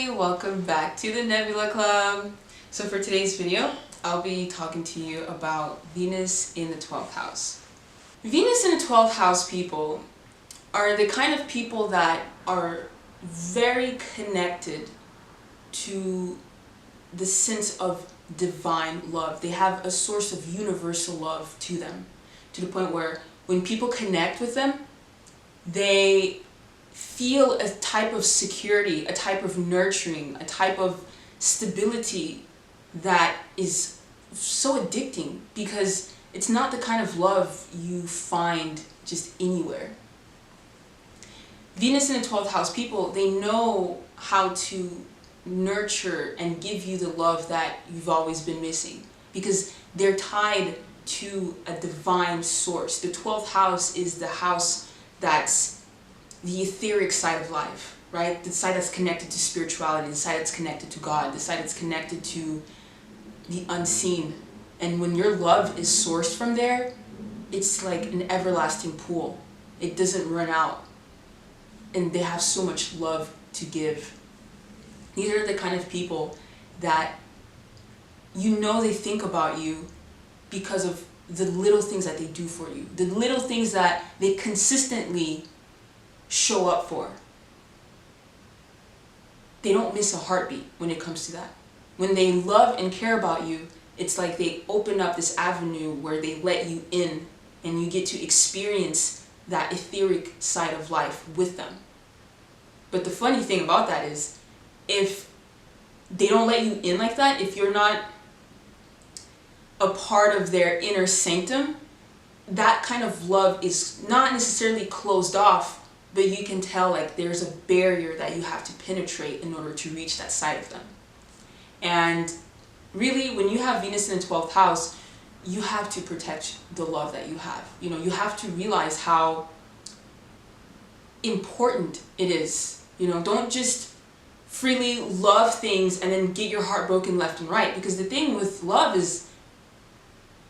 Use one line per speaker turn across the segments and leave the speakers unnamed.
everybody, welcome back to the Nebula Club. So for today's video, I'll be talking to you about Venus in the 12th house. Venus in the 12th house people are the kind of people that are very connected to the sense of divine love. They have a source of universal love to them, to the point where when people connect with them, they feel a type of security, a type of nurturing, a type of stability that is so addicting, because it's not the kind of love you find just anywhere. Venus in the 12th house people, they know how to nurture and give you the love that you've always been missing, because they're tied to a divine source. The 12th house is the house that's the etheric side of life, right? The side that's connected to spirituality, the side that's connected to God, the side that's connected to the unseen. And when your love is sourced from there, it's like an everlasting pool. It doesn't run out. And they have so much love to give. These are the kind of people that you know they think about you because of the little things that they do for you, the little things that they consistently show up for. They don't miss a heartbeat when it comes to that. When they love and care about you, it's like they open up this avenue where they let you in and you get to experience that etheric side of life with them. But the funny thing about that is, if they don't let you in like that, if you're not a part of their inner sanctum, that kind of love is not necessarily closed off, but you can tell like there's a barrier that you have to penetrate in order to reach that side of them. And really, when you have Venus in the 12th house, you have to protect the love that you have. You know, you have to realize how important it is. You know, don't just freely love things and then get your heart broken left and right. Because the thing with love is,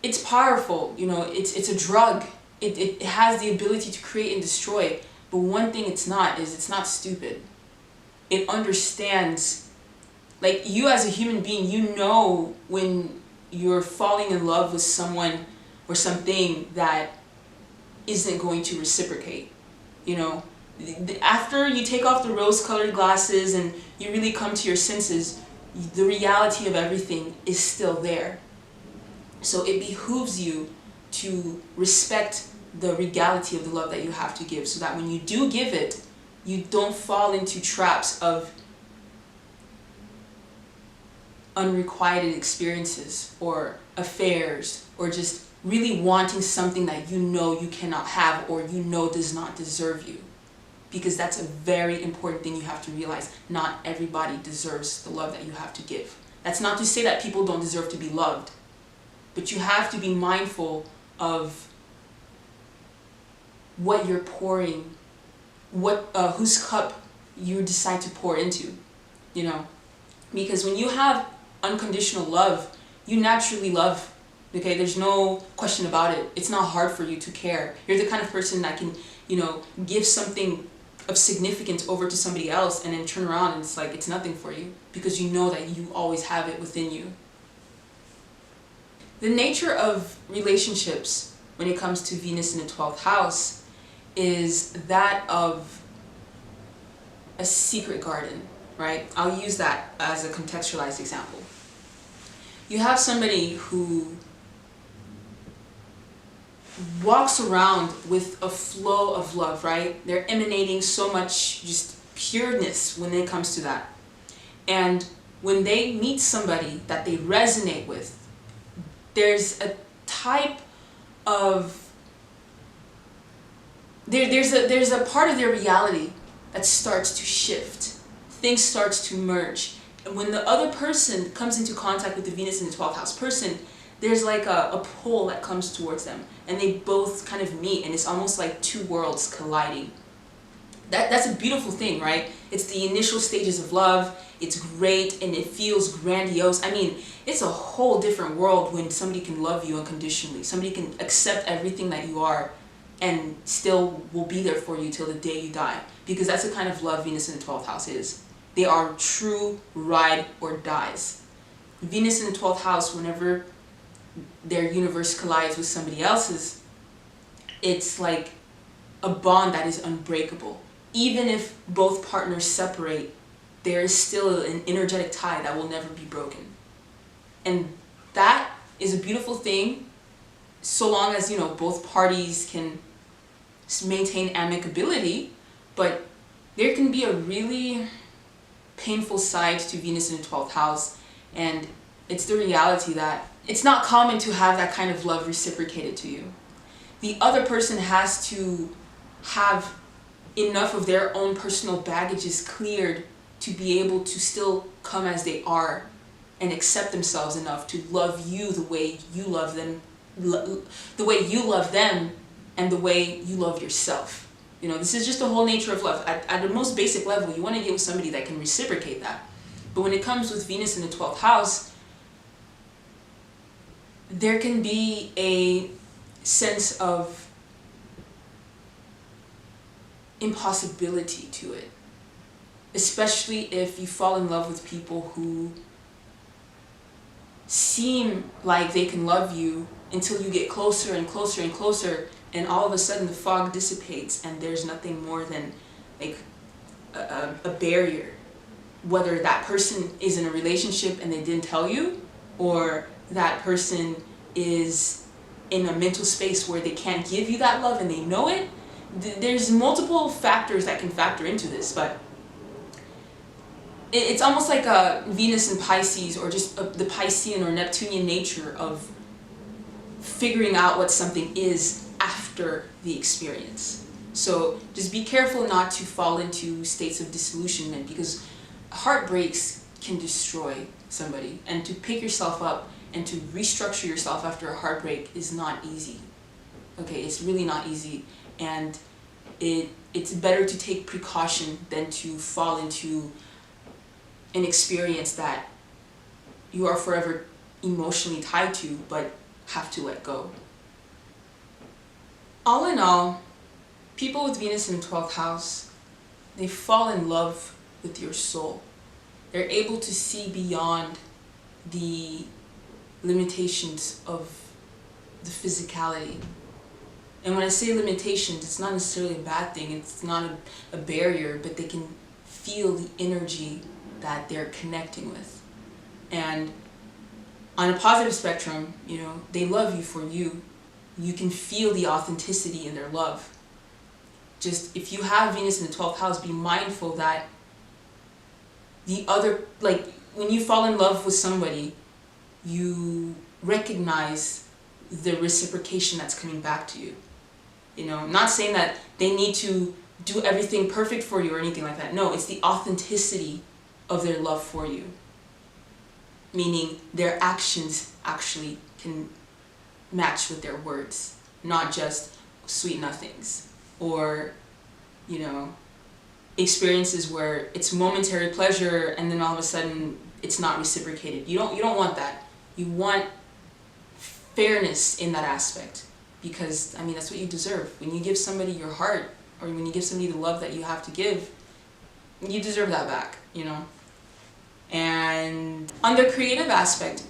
it's powerful. You know, it's a drug. It has the ability to create and destroy. But one thing it's not is it's not stupid. It understands, like you as a human being, you know when you're falling in love with someone or something that isn't going to reciprocate. You know, after you take off the rose-colored glasses and you really come to your senses, the reality of everything is still there. So it behooves you to respect the regality of the love that you have to give, so that when you do give it, you don't fall into traps of unrequited experiences or affairs, or just really wanting something that you know you cannot have or you know does not deserve you. Because that's a very important thing you have to realize. Not everybody deserves the love that you have to give. That's not to say that people don't deserve to be loved, but you have to be mindful of what you're pouring, whose cup you decide to pour into, you know. Because when you have unconditional love, you naturally love, okay? There's no question about it. It's not hard for you to care. You're the kind of person that can, you know, give something of significance over to somebody else and then turn around and it's like it's nothing for you, because you know that you always have it within you. The nature of relationships when it comes to Venus in the 12th house is that of a secret garden, right? I'll use that as a contextualized example. You have somebody who walks around with a flow of love, right? They're emanating so much just pureness when it comes to that. And when they meet somebody that they resonate with, there's a type of there's a part of their reality that starts to shift. Things starts to merge. And when the other person comes into contact with the Venus in the 12th house person, there's like a pull that comes towards them. And they both kind of meet, and it's almost like two worlds colliding. That's a beautiful thing, right? It's the initial stages of love. It's great and it feels grandiose. I mean, it's a whole different world when somebody can love you unconditionally. Somebody can accept everything that you are and still will be there for you till the day you die. Because that's the kind of love Venus in the 12th house is. They are true ride or dies. Venus in the 12th house, whenever their universe collides with somebody else's, it's like a bond that is unbreakable. Even if both partners separate, there is still an energetic tie that will never be broken. And that is a beautiful thing, so long as, both parties can maintain amicability. But there can be a really painful side to Venus in the 12th house, and it's the reality that it's not common to have that kind of love reciprocated to you. The other person has to have enough of their own personal baggages cleared to be able to still come as they are and accept themselves enough to love you the way you love them, the way you love them, and the way you love yourself. This is just the whole nature of love. At the most basic level, you want to get with somebody that can reciprocate that. But when it comes with Venus in the 12th house, there can be a sense of impossibility to it, especially if you fall in love with people who seem like they can love you until you get closer and closer and closer, and all of a sudden the fog dissipates and there's nothing more than like a barrier. Whether that person is in a relationship and they didn't tell you, or that person is in a mental space where they can't give you that love and they know it. There's multiple factors that can factor into this, but it's almost like a Venus and Pisces, or just the Piscean or Neptunian nature of figuring out what something is after the experience. So just be careful not to fall into states of disillusionment, because heartbreaks can destroy somebody, and to pick yourself up and to restructure yourself after a heartbreak is not easy. Okay, it's really not easy, and it's better to take precaution than to fall into an experience that you are forever emotionally tied to but have to let go. All in all, people with Venus in the 12th house, they fall in love with your soul. They're able to see beyond the limitations of the physicality. And when I say limitations, it's not necessarily a bad thing, it's not a barrier, but they can feel the energy that they're connecting with. And on a positive spectrum, they love you for you. You can feel the authenticity in their love. Just, if you have Venus in the 12th house, be mindful that the other, when you fall in love with somebody, you recognize the reciprocation that's coming back to you. Not saying that they need to do everything perfect for you or anything like that. No, it's the authenticity of their love for you. Meaning their actions actually can match with their words, not just sweet nothings or, experiences where it's momentary pleasure and then all of a sudden it's not reciprocated. You don't want that. You want fairness in that aspect, because that's what you deserve. When you give somebody your heart, or when you give somebody the love that you have to give, you deserve that back, And on the creative aspect,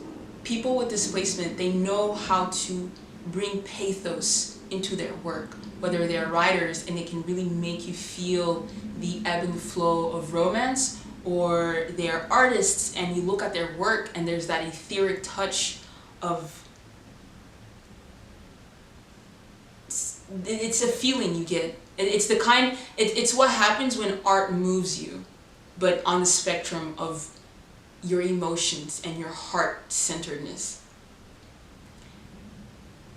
people with displacement, they know how to bring pathos into their work, whether they're writers and they can really make you feel the ebb and flow of romance, or they're artists and you look at their work and there's that etheric touch of, it's a feeling you get. It's the kind, it's what happens when art moves you, but on the spectrum of your emotions and your heart-centeredness.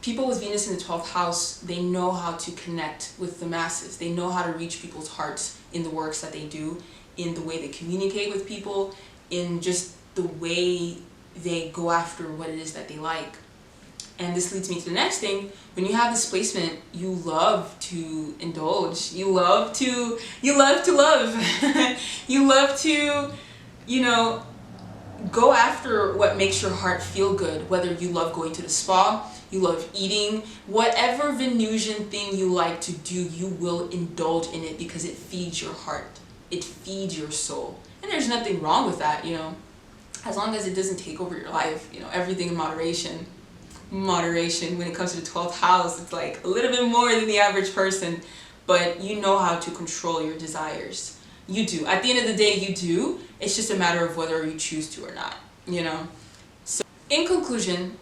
People with Venus in the 12th house, they know how to connect with the masses. They know how to reach people's hearts in the works that they do, in the way they communicate with people, in just the way they go after what it is that they like. And this leads me to the next thing. When you have displacement, you love to indulge. You love to love. You love to, go after what makes your heart feel good. Whether you love going to the spa, you love eating, whatever Venusian thing you like to do, you will indulge in it because it feeds your heart. It feeds your soul. And there's nothing wrong with that, you know, as long as it doesn't take over your life, you know, everything in moderation. Moderation when it comes to the 12th house, it's like a little bit more than the average person, but you know how to control your desires. You do. At the end of the day, you do. It's just a matter of whether you choose to or not, you know. So in conclusion,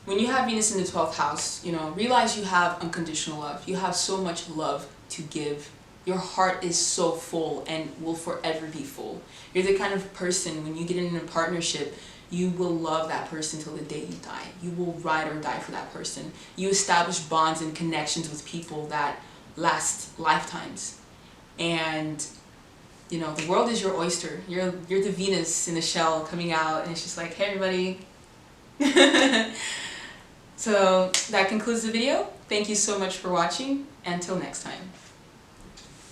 when you have Venus in the 12th house, you know, realize you have unconditional love. You have so much love to give. Your heart is so full and will forever be full. You're the kind of person, when you get in a partnership, you will love that person till the day you die. You will ride or die for that person. You establish bonds and connections with people that last lifetimes. And, you know, the world is your oyster. You're the Venus in the shell coming out, and it's just like, hey everybody. So that concludes the video. Thank you so much for watching. Until next time.